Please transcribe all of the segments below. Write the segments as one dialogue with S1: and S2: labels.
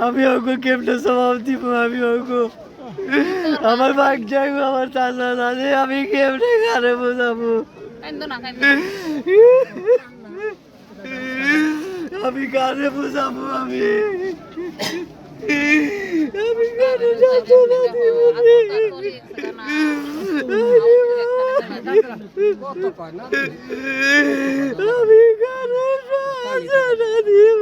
S1: আমি ওকে কেমনে স্বভাব দিব আমি ওকে আমার ভাগ যাইব আমার চাচা দাদি আমি কেমনে কারে বোঝাবো আমি কারে বোঝাবো আমি কারে যাতনা দিব আমি কারে যাতনা দিব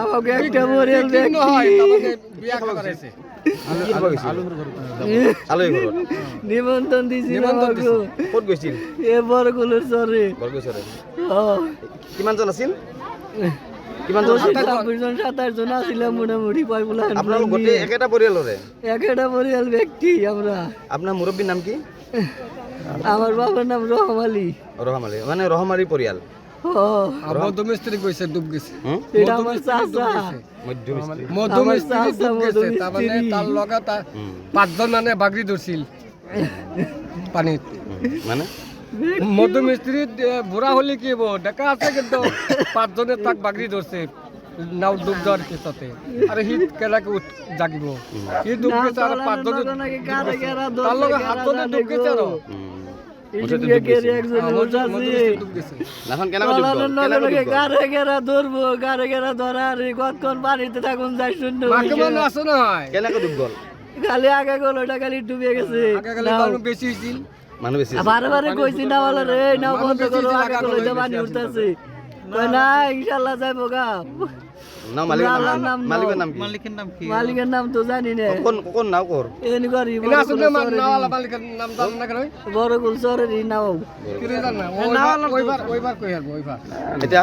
S1: আমাকে একটা মরিয়াল নিমন্ত্রণ দিয়েছিল এ বরগুলোর চরে
S2: কিমান জন আছিল
S1: 27 জন আসছিলাম মোটামুটি
S2: একেটা পৰিয়ালৰে
S1: একেটা পরিয়াল ব্যক্তি আমরা।
S2: আপনার মুরব্বীর নাম কি?
S1: আমার বাবার নাম রহম আলী।
S2: রহম আলী মানে রহমারি পৰিয়াল।
S3: মধ্যমিস্ত্রি কইছে ডুব গেছে।
S1: এটা আমার চাচা
S3: মধ্যমিস্ত্রি ডুব গেছে তার মানে তার লগা তা 5 জন মানে বাগরি ধরছিল পানিত
S2: মানে
S3: মধ্যমিস্ত্রি বুড়া হলে কি হবো দেখা আছে কিন্তু 5 জনের তাক বাগরি ধরছে নাও ডুব যাওয়ার কেসাতে আরে হিট কেলাকে জাগিব কি ডুব গেছে আর 5 জনের তার লগা হাত ধরে ডুব গেছে আর
S1: খালি আগে গেল ওটা খালি ডুবে গেছে
S3: বেশি হয়েছিল
S1: বারে বারে কইছি না বলে রে নাও বন্ধ করো আগে গেল পানি উঠতেছে না ইনশাল্লাহ যাইবো গা
S2: না মালিকের নাম কি
S1: মালিকের নাম তো জানি না
S2: কোন নাও কর
S1: এনি করি
S3: না শুনে নাওয়ালা মালিকের নাম জান না কেন
S1: বড় গুলসরের নাও
S3: কিরে জান না ওইবার কই আর ওইবার
S2: এটা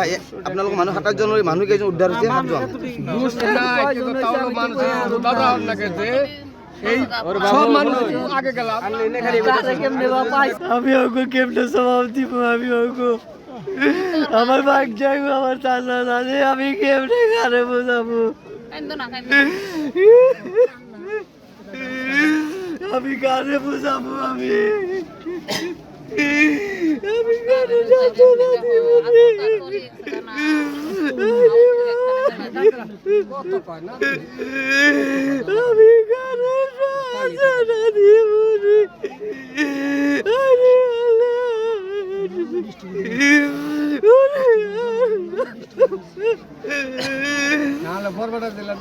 S2: আপোনালোক মানুহ 7 জন মানুহ কেজন উদ্ধার হইছে 7 জন
S3: দুষ নাই কিন্তু তাও মানুষ দাদা লাগে যে এই সব মানুষ আগে গেল
S1: আমি ওকে কেমনে স্বভাব দিব আমি ওকে আমার ভাগ যাইব আমার চাচা দাদি আমি কেমনে কারে বোঝাবো আমি কারে বোঝাবো আমি কারে যাতনা দিব আমি কারে যাতনা দিব
S3: নালে ফরওয়ার্ড দিলাম